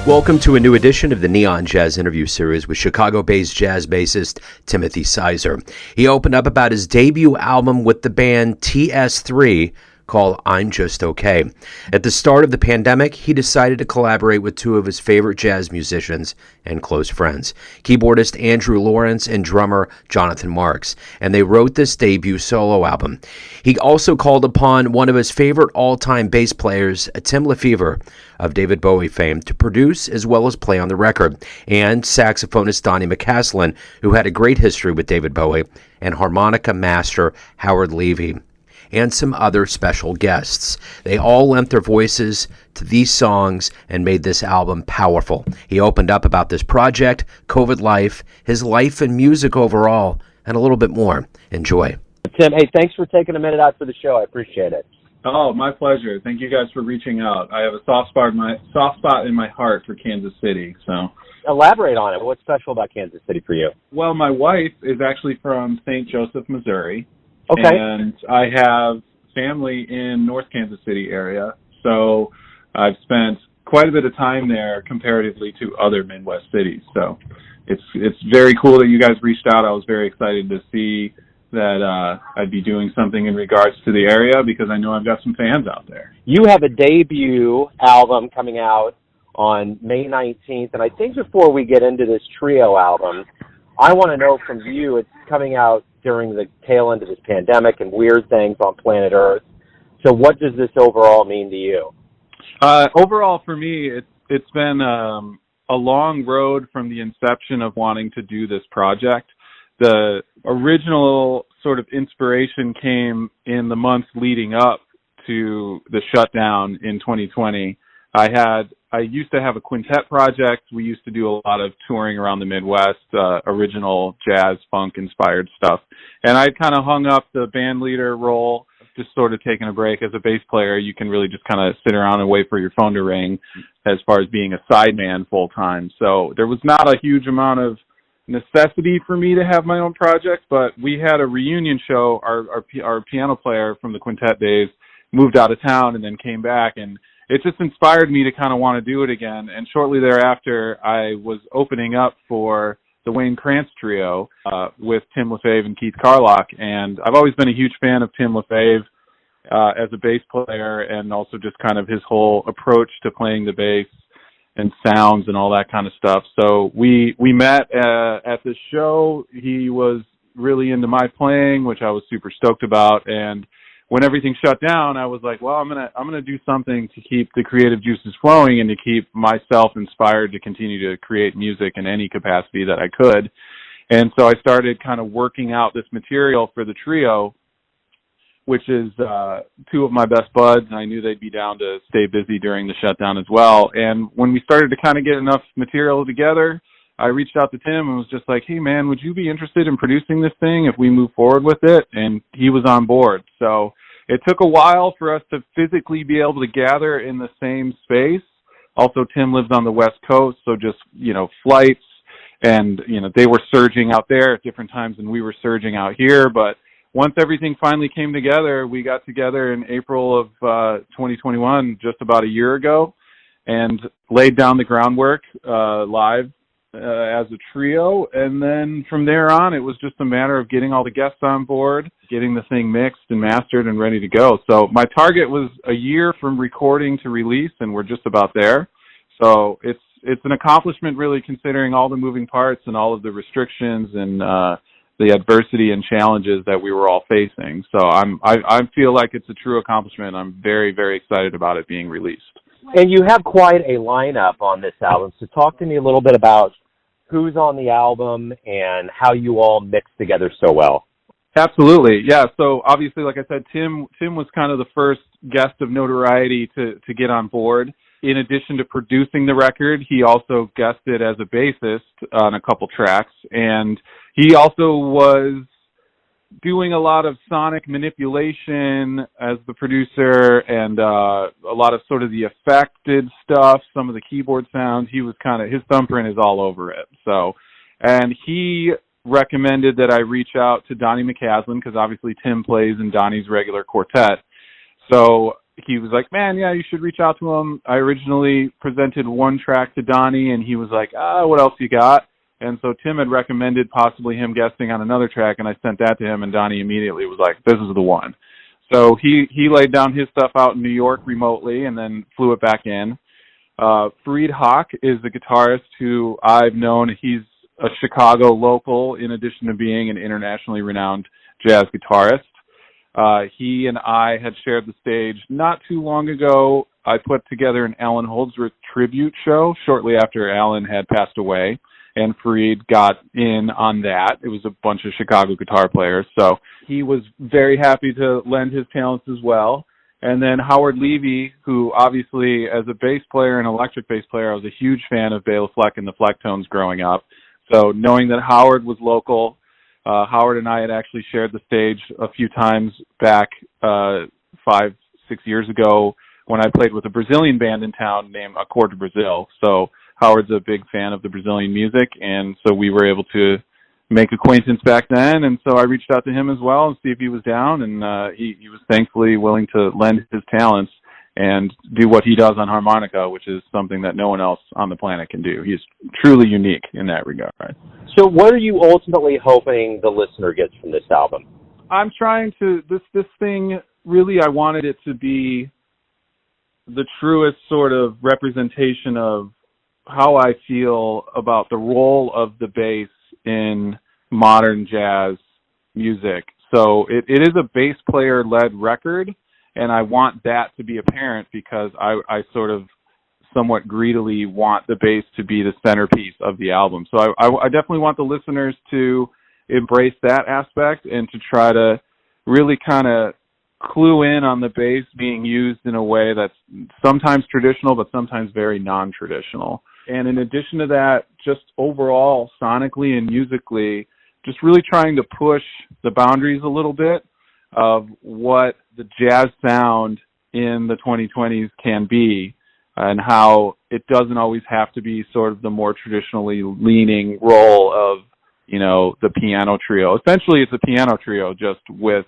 Welcome to a new edition of the Neon Jazz interview series with Chicago-based jazz bassist Timothy Seisser. He opened up about his debut album with the band TS3 called I'm Just Okay. At the start of the pandemic, he decided to collaborate with two of his favorite jazz musicians and close friends, keyboardist Andrew Lawrence and drummer Jonathan Marks, and they wrote this debut solo album. He also called upon one of his favorite all-time bass players, Tim Lefebvre of David Bowie fame, to produce as well as play on the record, and saxophonist Donny McCaslin, who had a great history with David Bowie, and harmonica master Howard Levy, and some other special guests. They all lent their voices to these songs and made this album powerful. He opened up about this project, COVID life, his life and music overall, and a little bit more. Enjoy. Tim, hey, thanks for taking a minute out for the show. I appreciate it. Oh, my pleasure. Thank you guys for reaching out. I have a soft spot in my heart for Kansas City. So elaborate on it. What's special about Kansas City for you? Well, my wife is actually from St. Joseph, Missouri. Okay. And I have family in North Kansas City area, so I've spent quite a bit of time there comparatively to other Midwest cities. So it's very cool that you guys reached out. I was very excited to see that I'd be doing something in regards to the area because I know I've got some fans out there. You have a debut album coming out on May 19th, and I think before we get into this trio album, I want to know from you, it's coming out during the tail end of this pandemic and weird things on planet Earth. So what does this overall mean to you? Overall, for me, it's been a long road from the inception of wanting to do this project. The original sort of inspiration came in the months leading up to the shutdown in 2020. I used to have a quintet project. We used to do a lot of touring around the Midwest, original jazz, funk-inspired stuff. And I kind of hung up the band leader role, just sort of taking a break. As a bass player, you can really just kind of sit around and wait for your phone to ring as far as being a sideman full-time. So there was not a huge amount of necessity for me to have my own project, but we had a reunion show. Our piano player from the quintet days moved out of town and then came back, and it just inspired me to kind of want to do it again. And shortly thereafter, I was opening up for the Wayne Krantz Trio with Tim Lefebvre and Keith Carlock. And I've always been a huge fan of Tim Lefebvre as a bass player, and also just kind of his whole approach to playing the bass and sounds and all that kind of stuff. So we met at this show. He was really into my playing, which I was super stoked about. And when everything shut down, I was like, well, I'm gonna do something to keep the creative juices flowing and to keep myself inspired to continue to create music in any capacity that I could. And so I started kind of working out this material for the trio, which is two of my best buds, and I knew they'd be down to stay busy during the shutdown as well. And when we started to kind of get enough material together, I reached out to Tim and was just like, hey, man, would you be interested in producing this thing if we move forward with it? And he was on board. So it took a while for us to physically be able to gather in the same space. Also, Tim lives on the West Coast, so just, flights, and, they were surging out there at different times than we were surging out here. But once everything finally came together, we got together in April of 2021, just about a year ago, and laid down the groundwork live as a trio. And then from there on, it was just a matter of getting all the guests on board, getting the thing mixed and mastered and ready to go. So my target was a year from recording to release, and we're just about there. So it's an accomplishment, really, considering all the moving parts and all of the restrictions and the adversity and challenges that we were all facing. So I feel like it's a true accomplishment. I'm very, very excited about it being released. And you have quite a lineup on this album. So talk to me a little bit about who's on the album and how you all mix together so well. Absolutely. Yeah. So obviously, like I said, Tim was kind of the first guest of notoriety to get on board. In addition to producing the record, he also guested as a bassist on a couple tracks. And he also was doing a lot of sonic manipulation as the producer and a lot of sort of the affected stuff, some of the keyboard sounds. He was his thumbprint is all over it. So, and he recommended that I reach out to Donny McCaslin because obviously Tim plays in Donny's regular quartet. So he was like, man, yeah, you should reach out to him. I originally presented one track to Donny, and he was like, what else you got? And so Tim had recommended possibly him guesting on another track, and I sent that to him, and Donny immediately was like, this is the one. So he laid down his stuff out in New York remotely and then flew it back in. Fareed Haq is the guitarist who I've known. He's a Chicago local in addition to being an internationally renowned jazz guitarist. He and I had shared the stage not too long ago. I put together an Alan Holdsworth tribute show shortly after Alan had passed away, and Fareed got in on that. It was a bunch of Chicago guitar players, so he was very happy to lend his talents as well. And then Howard Levy, who obviously as a bass player and electric bass player, I was a huge fan of Bela Fleck and the Flecktones growing up. So knowing that Howard was local, Howard and I had actually shared the stage a few times back 5-6 years ago when I played with a Brazilian band in town named Accord de Brazil. So Howard's a big fan of the Brazilian music, and so we were able to make acquaintance back then, and so I reached out to him as well and see if he was down, and he was thankfully willing to lend his talents and do what he does on harmonica, which is something that no one else on the planet can do. He's truly unique in that regard. So what are you ultimately hoping the listener gets from this album? I'm trying to, this thing, really I wanted it to be the truest sort of representation of how I feel about the role of the bass in modern jazz music. So it is a bass player-led record, and I want that to be apparent because I sort of somewhat greedily want the bass to be the centerpiece of the album. So I definitely want the listeners to embrace that aspect and to try to really kind of clue in on the bass being used in a way that's sometimes traditional but sometimes very non-traditional. And in addition to that, just overall, sonically and musically, just really trying to push the boundaries a little bit of what the jazz sound in the 2020s can be and how it doesn't always have to be sort of the more traditionally leaning role of, you know, the piano trio. Essentially, it's a piano trio just with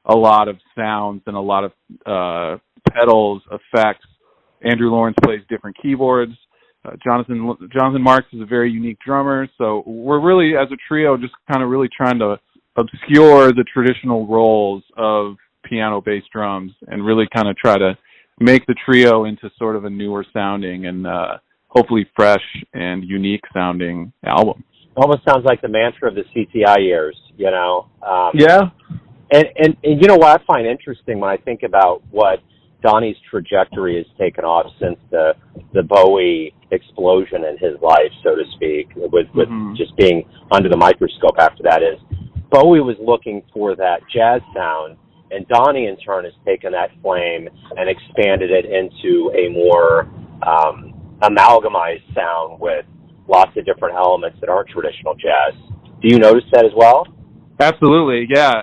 a lot of sounds and a lot of pedals, effects. Andrew Lawrence plays different keyboards. Jonathan Marks is a very unique drummer, so we're really, as a trio, just kind of really trying to obscure the traditional roles of piano, bass, drums, and really kind of try to make the trio into sort of a newer sounding and hopefully fresh and unique sounding album. Almost sounds like the mantra of the CTI years, you know? Yeah. And you know what I find interesting when I think about what Donny's trajectory has taken off since the Bowie explosion in his life, so to speak, with just being under the microscope after that, is Bowie was looking for that jazz sound, and Donny in turn has taken that flame and expanded it into a more amalgamized sound with lots of different elements that aren't traditional jazz. Do you notice that as well? Absolutely, yeah.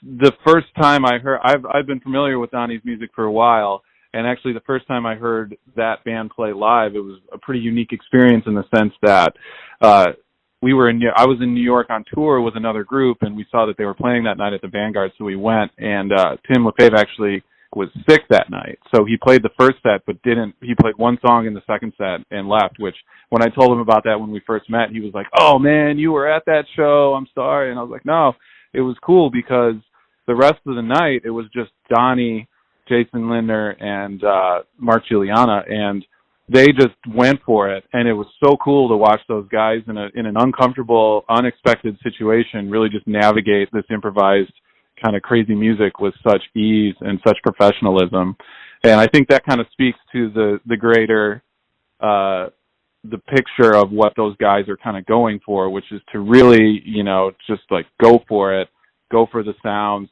The first time I heard, I've been familiar with Donny's music for a while, and actually the first time I heard that band play live, it was a pretty unique experience in the sense that I was in New York on tour with another group, and we saw that they were playing that night at the Vanguard, so we went, and Tim Lefebvre actually was sick that night, so he played the first set, but he played one song in the second set and left, which when I told him about that when we first met, he was like, oh man, you were at that show, I'm sorry, and I was like, no, it was cool because the rest of the night, it was just Donny, Jason Lindner, and Mark Giuliana, and they just went for it. And it was so cool to watch those guys in an uncomfortable, unexpected situation really just navigate this improvised kind of crazy music with such ease and such professionalism. And I think that kind of speaks to the greater the picture of what those guys are kind of going for, which is to really, you know, just like go for it. Go for the sounds,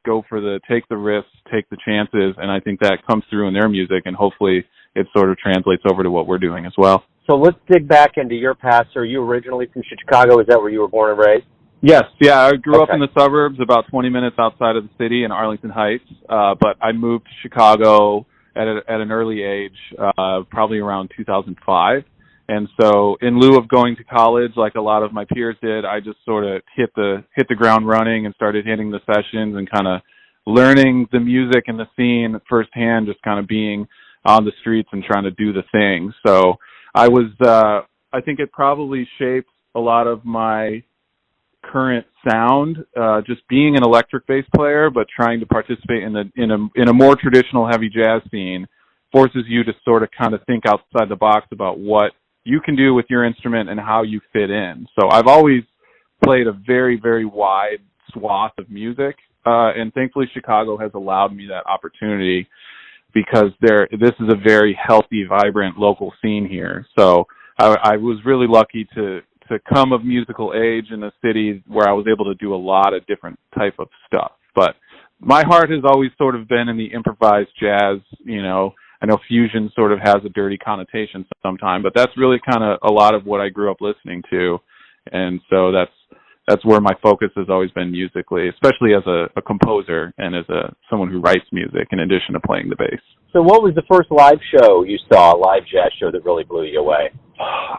take the risks, take the chances, and I think that comes through in their music, and hopefully it sort of translates over to what we're doing as well. So let's dig back into your past. Are you originally from Chicago? Is that where you were born and raised? Yes, yeah, I grew up in the suburbs, about 20 minutes outside of the city in Arlington Heights, but I moved to Chicago at an early age, probably around 2005. And so in lieu of going to college like a lot of my peers did, I just sort of hit the ground running and started hitting the sessions and kind of learning the music and the scene firsthand, just kind of being on the streets and trying to do the thing. So I think it probably shaped a lot of my current sound, just being an electric bass player, but trying to participate in a more traditional heavy jazz scene forces you to sort of kind of think outside the box about what you can do with your instrument and how you fit in. So I've always played a very, very wide swath of music, and thankfully Chicago has allowed me that opportunity because this is a very healthy, vibrant local scene here. So I was really lucky to come of musical age in a city where I was able to do a lot of different type of stuff. But my heart has always sort of been in the improvised jazz. I know fusion sort of has a dirty connotation sometimes, but that's really kind of a lot of what I grew up listening to. And so that's where my focus has always been musically, especially as a composer and as someone who writes music in addition to playing the bass. So what was the first live show you saw, a live jazz show that really blew you away?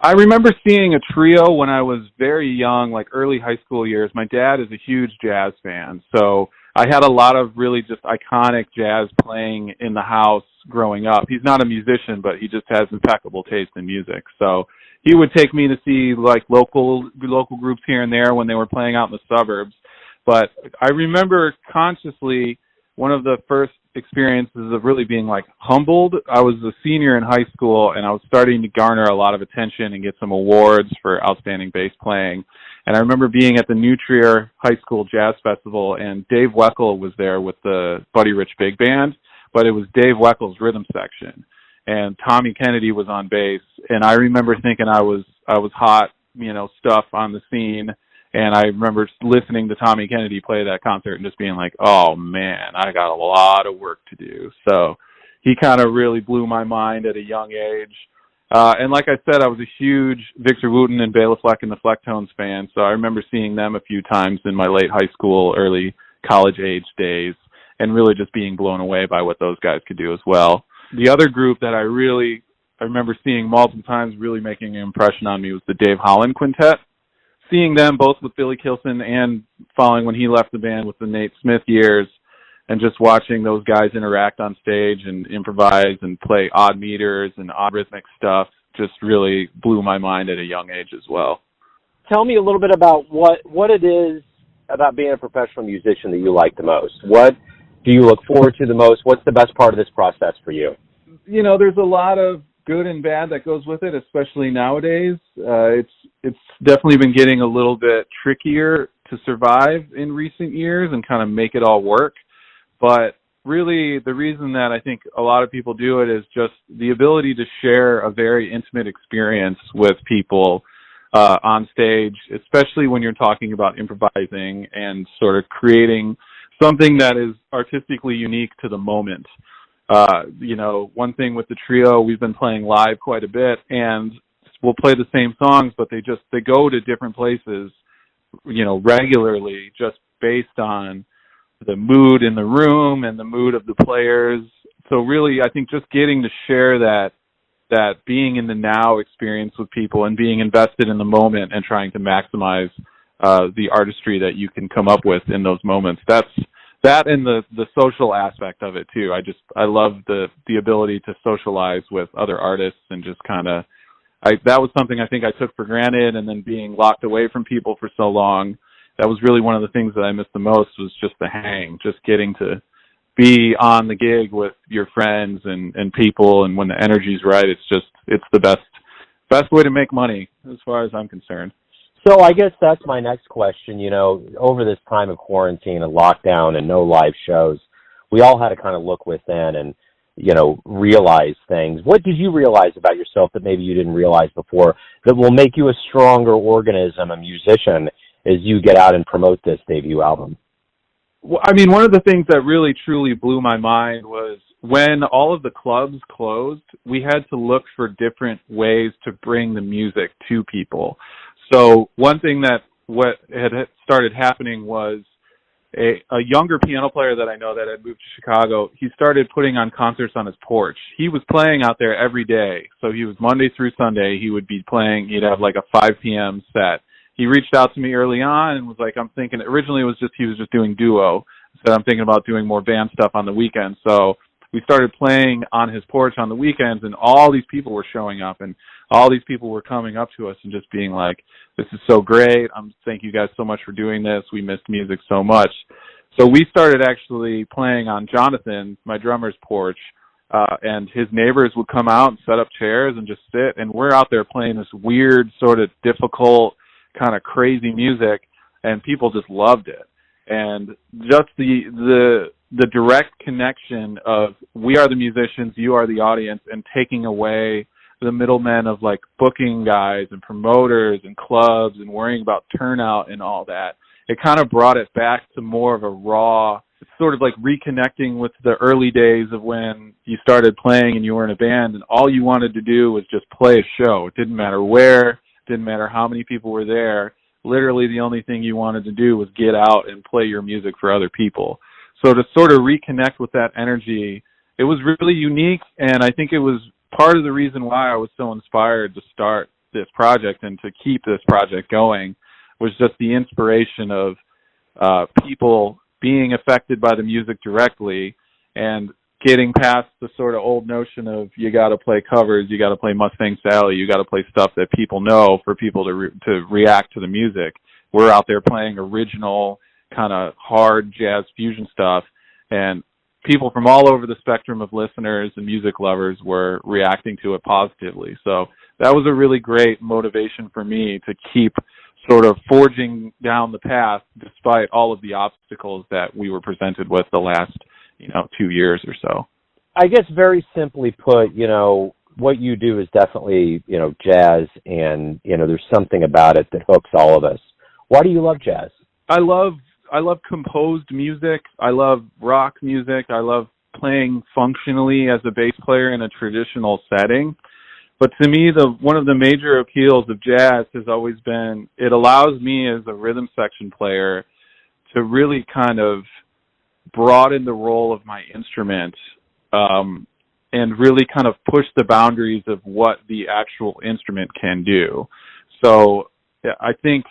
I remember seeing a trio when I was very young, like early high school years. My dad is a huge jazz fan, so I had a lot of really just iconic jazz playing in the house growing up. He's not a musician, but he just has impeccable taste in music. So he would take me to see like local groups here and there when they were playing out in the suburbs. But I remember consciously one of the first experiences of really being like humbled. I was a senior in high school and I was starting to garner a lot of attention and get some awards for outstanding bass playing. And I remember being at the New Trier High School Jazz Festival, and Dave Weckl was there with the Buddy Rich Big Band, but it was Dave Weckl's rhythm section, and Tommy Kennedy was on bass. And I remember thinking I was hot, stuff on the scene. And I remember listening to Tommy Kennedy play that concert and just being like, oh man, I got a lot of work to do. So he kind of really blew my mind at a young age. And like I said, I was a huge Victor Wooten and Bela Fleck and the Flecktones fan. So I remember seeing them a few times in my late high school, early college age days, and really just being blown away by what those guys could do as well. The other group that I remember seeing multiple times really making an impression on me was the Dave Holland Quintet. Seeing them both with Billy Kilson and following when he left the band with the Nate Smith years, and just watching those guys interact on stage and improvise and play odd meters and odd rhythmic stuff just really blew my mind at a young age as well. Tell me a little bit about what it is about being a professional musician that you like the most. What do you look forward to the most? What's the best part of this process for you? There's a lot of good and bad that goes with it, especially nowadays. It's definitely been getting a little bit trickier to survive in recent years and kind of make it all work. But really, the reason that I think a lot of people do it is just the ability to share a very intimate experience with people on stage, especially when you're talking about improvising and sort of creating something that is artistically unique to the moment. One thing with the trio, we've been playing live quite a bit, and we'll play the same songs, but they go to different places, regularly, just based on the mood in the room and the mood of the players. So really, I think just getting to share that being in the now experience with people and being invested in the moment and trying to maximize the artistry that you can come up with in those moments. That and the social aspect of it too. I love the ability to socialize with other artists and just kind of, that was something I think I took for granted, and then being locked away from people for so long, that was really one of the things that I missed the most, was just the hang, just getting to be on the gig with your friends and people, and when the energy's right, it's the best way to make money as far as I'm concerned. So I guess that's my next question. Over this time of quarantine and lockdown and no live shows, we all had to kind of look within and, realize things. What did you realize about yourself that maybe you didn't realize before that will make you a stronger organism, a musician, as you get out and promote this debut album? Well, I mean, one of the things that really truly blew my mind was when all of the clubs closed, we had to look for different ways to bring the music to people. So one thing that what had started happening was a younger piano player that I know that had moved to Chicago, he started putting on concerts on his porch. He was playing out there every day. So he was Monday through Sunday, he would be playing, he'd have like a 5 p.m. set. He reached out to me early on and was like, I'm thinking, originally it was he was just doing duo. Said I'm thinking about doing more band stuff on the weekends. So we started playing on his porch on the weekends, and all these people were showing up, and all these people were coming up to us and just being like, this is so great. Thank you guys so much for doing this. We missed music so much. So we started actually playing on Jonathan, my drummer's porch, and his neighbors would come out and set up chairs and just sit, and we're out there playing this weird, sort of difficult, kind of crazy music, and people just loved it. And just the direct connection of we are the musicians, you are the audience, and taking away the middlemen of like booking guys and promoters and clubs and worrying about turnout and all that. It kind of brought it back to more of a raw, sort of like reconnecting with the early days of when you started playing and you were in a band and all you wanted to do was just play a show. It didn't matter where, didn't matter how many people were there. Literally the only thing you wanted to do was get out and play your music for other people. So to sort of reconnect with that energy, it was really unique, and I think it was part of the reason why I was so inspired to start this project and to keep this project going was just the inspiration of people being affected by the music directly and getting past the sort of old notion of you got to play covers, you got to play Mustang Sally, you got to play stuff that people know for people to react to the music. We're out there playing original kind of hard jazz fusion stuff, and people from all over the spectrum of listeners and music lovers were reacting to it positively. So that was a really great motivation for me to keep sort of forging down the path despite all of the obstacles that we were presented with the last 2 years or so. I guess very simply put, what you do is definitely, jazz, and, there's something about it that hooks all of us. Why do you love jazz? I love composed music. I love rock music. I love playing functionally as a bass player in a traditional setting. But to me, one of the major appeals of jazz has always been it allows me as a rhythm section player to really kind of broaden the role of my instrument and really kind of push the boundaries of what the actual instrument can do. So I think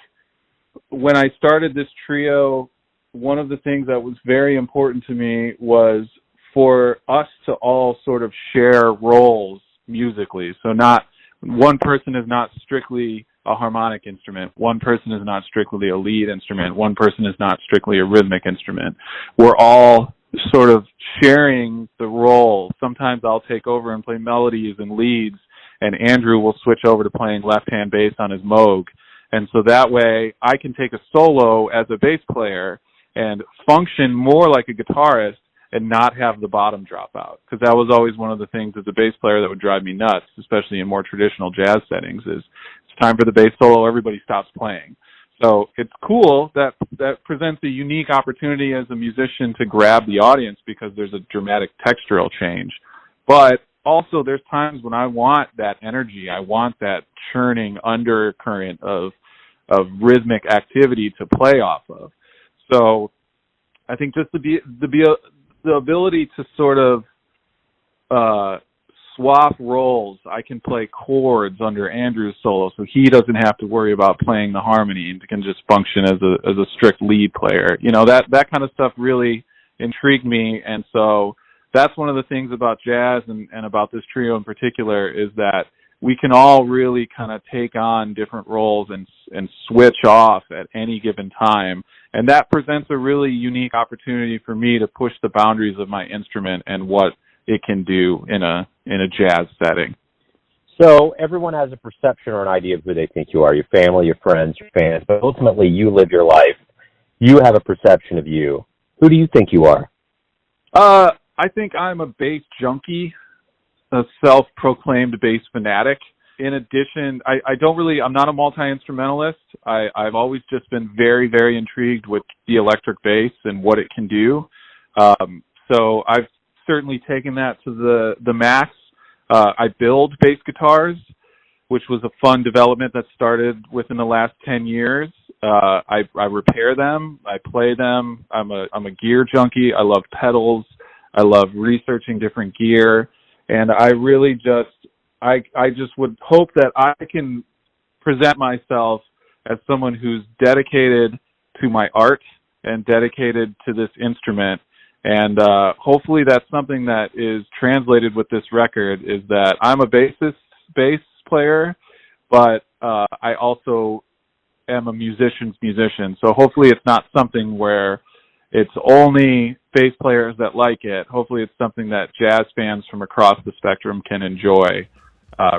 when I started this trio, one of the things that was very important to me was for us to all sort of share roles musically. So not one person is not strictly a harmonic instrument. One person is not strictly a lead instrument. One person is not strictly a rhythmic instrument. We're all sort of sharing the role. Sometimes I'll take over and play melodies and leads, and Andrew will switch over to playing left-hand bass on his Moog. And so that way I can take a solo as a bass player and function more like a guitarist and not have the bottom drop out. Because that was always one of the things as a bass player that would drive me nuts, especially in more traditional jazz settings, is it's time for the bass solo, everybody stops playing. So it's cool that presents a unique opportunity as a musician to grab the audience because there's a dramatic textural change. But also there's times when I want that energy. I want that churning undercurrent of rhythmic activity to play off of. So I think just the ability to sort of swap roles. I can play chords under Andrew's solo, so he doesn't have to worry about playing the harmony and can just function as a strict lead player. That kind of stuff really intrigued me, and so that's one of the things about jazz and about this trio in particular is that we can all really kind of take on different roles and switch off at any given time. And that presents a really unique opportunity for me to push the boundaries of my instrument and what it can do in a jazz setting. So everyone has a perception or an idea of who they think you are, your family, your friends, your fans, but ultimately you live your life. You have a perception of you. Who do you think you are? I think I'm a bass junkie, a self-proclaimed bass fanatic. In addition, I'm not a multi-instrumentalist. I've always just been very, very intrigued with the electric bass and what it can do. So I've certainly taken that to the max. I build bass guitars, which was a fun development that started within the last 10 years. I repair them. I play them. I'm a gear junkie. I love pedals. I love researching different gear. And I really I just would hope that I can present myself as someone who's dedicated to my art and dedicated to this instrument. And hopefully that's something that is translated with this record, is that I'm a bass player, but I also am a musician's musician. So hopefully it's not something where it's only bass players that like it. Hopefully it's something that jazz fans from across the spectrum can enjoy,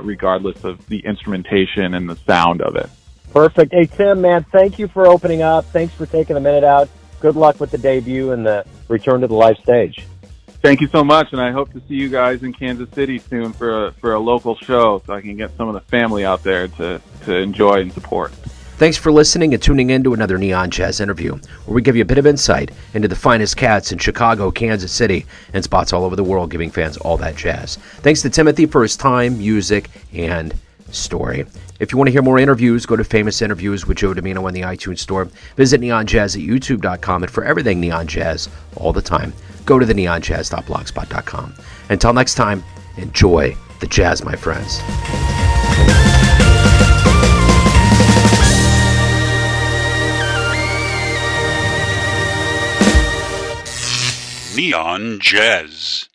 regardless of the instrumentation and the sound of it. Perfect. Hey, Tim, man, thank you for opening up. Thanks for taking a minute out. Good luck with the debut and the return to the live stage. Thank you so much, and I hope to see you guys in Kansas City soon for a local show, so I can get some of the family out there to enjoy and support. Thanks for listening and tuning in to another Neon Jazz interview, where we give you a bit of insight into the finest cats in Chicago, Kansas City, and spots all over the world, giving fans all that jazz. Thanks to Timothy for his time, music, and story. If you want to hear more interviews, go to Famous Interviews with Joe Domino on the iTunes Store. Visit neonjazz at youtube.com, and for everything Neon Jazz all the time, go to the neonjazz.blogspot.com. Until next time, enjoy the jazz, my friends. Neon Jazz.